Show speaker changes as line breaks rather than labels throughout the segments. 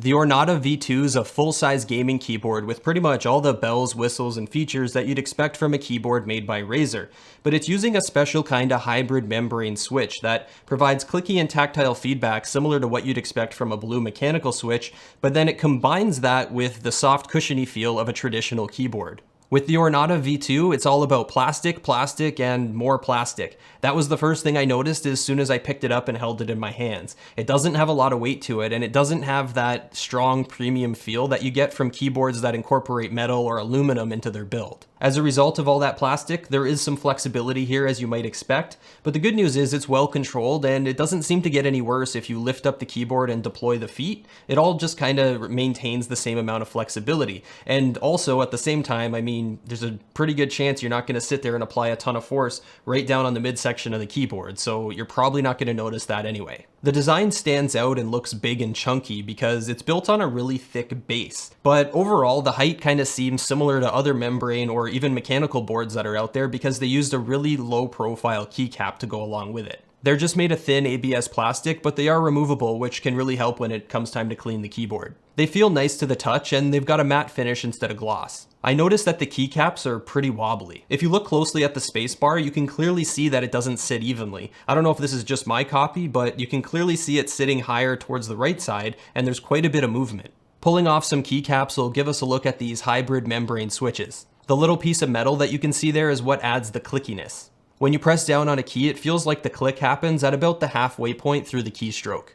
The Ornata V2 is a full-size gaming keyboard with pretty much all the bells, whistles, and features that you'd expect from a keyboard made by Razer, but it's using a special kind of hybrid membrane switch that provides clicky and tactile feedback similar to what you'd expect from a blue mechanical switch, but then it combines that with the soft cushiony feel of a traditional keyboard. With the Ornata V2, it's all about plastic, plastic, and more plastic. That was the first thing I noticed as soon as I picked it up and held it in my hands. It doesn't have a lot of weight to it, and it doesn't have that strong premium feel that you get from keyboards that incorporate metal or aluminum into their build. As a result of all that plastic, there is some flexibility here as you might expect, but the good news is it's well controlled and it doesn't seem to get any worse if you lift up the keyboard and deploy the feet. It all just kind of maintains the same amount of flexibility. And also at the same time, I mean, there's a pretty good chance you're not going to sit there and apply a ton of force right down on the midsection of the keyboard, so you're probably not going to notice that anyway. The design stands out and looks big and chunky because it's built on a really thick base, but overall the height kind of seems similar to other membrane or even mechanical boards that are out there because they used a really low profile keycap to go along with it. They're just made of thin ABS plastic, but they are removable, which can really help when it comes time to clean the keyboard. They feel nice to the touch, and they've got a matte finish instead of gloss. I noticed that the keycaps are pretty wobbly. If you look closely at the spacebar, you can clearly see that it doesn't sit evenly. I don't know if this is just my copy, but you can clearly see it sitting higher towards the right side, and there's quite a bit of movement. Pulling off some keycaps will give us a look at these hybrid membrane switches. The little piece of metal that you can see there is what adds the clickiness. When you press down on a key, it feels like the click happens at about the halfway point through the keystroke.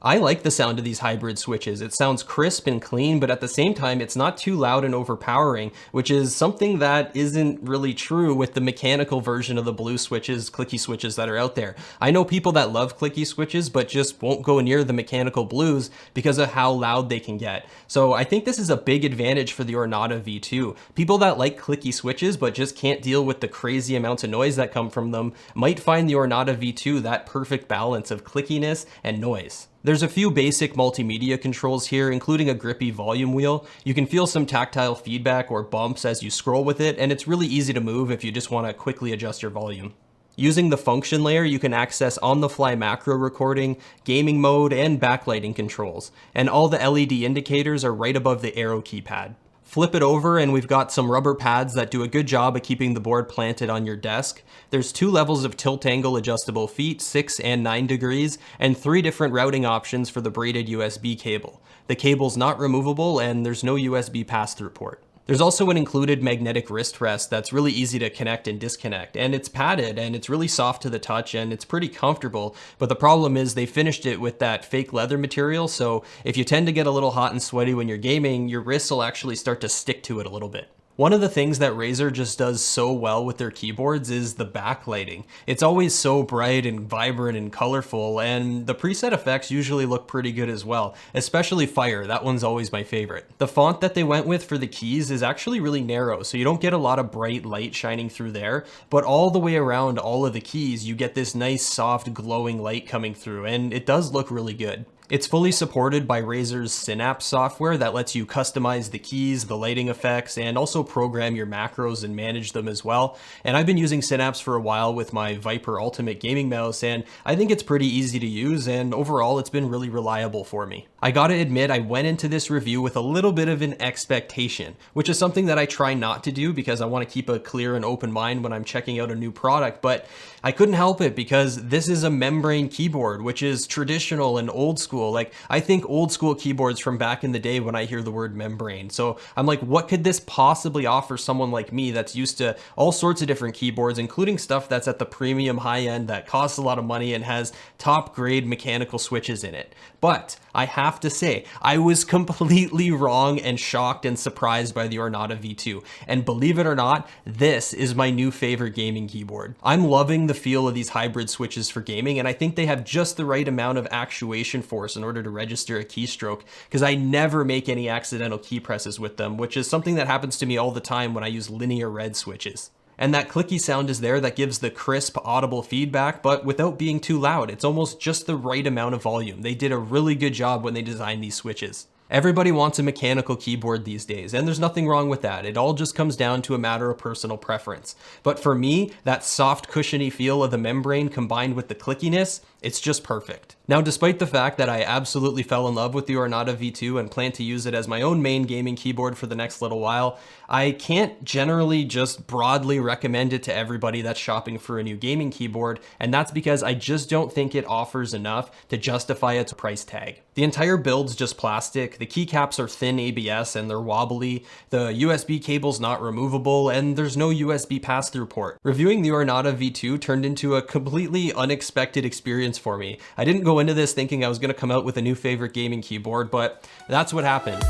I like the sound of these hybrid switches. It sounds crisp and clean, but at the same time, it's not too loud and overpowering, which is something that isn't really true with the mechanical version of the blue switches, clicky switches that are out there. I know people that love clicky switches, but just won't go near the mechanical blues because of how loud they can get. So I think this is a big advantage for the Ornata V2. People that like clicky switches, but just can't deal with the crazy amounts of noise that come from them, might find the Ornata V2 that perfect balance of clickiness and noise. There's a few basic multimedia controls here, including a grippy volume wheel. You can feel some tactile feedback or bumps as you scroll with it, and it's really easy to move if you just want to quickly adjust your volume. Using the function layer, you can access on-the-fly macro recording, gaming mode, and backlighting controls, and all the LED indicators are right above the arrow keypad. Flip it over and we've got some rubber pads that do a good job of keeping the board planted on your desk. There's 2 levels of tilt angle adjustable feet, 6 and 9 degrees, and 3 different routing options for the braided USB cable. The cable's not removable and there's no USB pass-through port. There's also an included magnetic wrist rest that's really easy to connect and disconnect, and it's padded and it's really soft to the touch and it's pretty comfortable, but the problem is they finished it with that fake leather material, so if you tend to get a little hot and sweaty when you're gaming, your wrists will actually start to stick to it a little bit. One of the things that Razer just does so well with their keyboards is the backlighting. It's always so bright and vibrant and colorful, and the preset effects usually look pretty good as well, especially Fire. That one's always my favorite. The font that they went with for the keys is actually really narrow, so you don't get a lot of bright light shining through there, but all the way around all of the keys, you get this nice soft glowing light coming through, and it does look really good. It's fully supported by Razer's Synapse software that lets you customize the keys, the lighting effects, and also program your macros and manage them as well. And I've been using Synapse for a while with my Viper Ultimate gaming mouse, and I think it's pretty easy to use, and overall it's been really reliable for me. I gotta admit, I went into this review with a little bit of an expectation, which is something that I try not to do because I want to keep a clear and open mind when I'm checking out a new product, but I couldn't help it because this is a membrane keyboard, which is traditional and old school. Like, I think old school keyboards from back in the day when I hear the word membrane. So I'm like, what could this possibly offer someone like me that's used to all sorts of different keyboards, including stuff that's at the premium high end that costs a lot of money and has top grade mechanical switches in it. But I have to say, I was completely wrong and shocked and surprised by the Ornata V2. And believe it or not, this is my new favorite gaming keyboard. I'm loving the feel of these hybrid switches for gaming, and I think they have just the right amount of actuation force in order to register a keystroke, because I never make any accidental key presses with them, which is something that happens to me all the time when I use linear red switches. And that clicky sound is there that gives the crisp, audible feedback, but without being too loud. It's almost just the right amount of volume. They did a really good job when they designed these switches. Everybody wants a mechanical keyboard these days, and there's nothing wrong with that. It all just comes down to a matter of personal preference. But for me, that soft, cushiony feel of the membrane combined with the clickiness, it's just perfect. Now, despite the fact that I absolutely fell in love with the Ornata V2 and plan to use it as my own main gaming keyboard for the next little while, I can't generally just broadly recommend it to everybody that's shopping for a new gaming keyboard, and that's because I just don't think it offers enough to justify its price tag. The entire build's just plastic, the keycaps are thin ABS and they're wobbly, the USB cable's not removable, and there's no USB pass-through port. Reviewing the Ornata V2 turned into a completely unexpected experience for me. I didn't go into this thinking I was going to come out with a new favorite gaming keyboard, but that's what happened.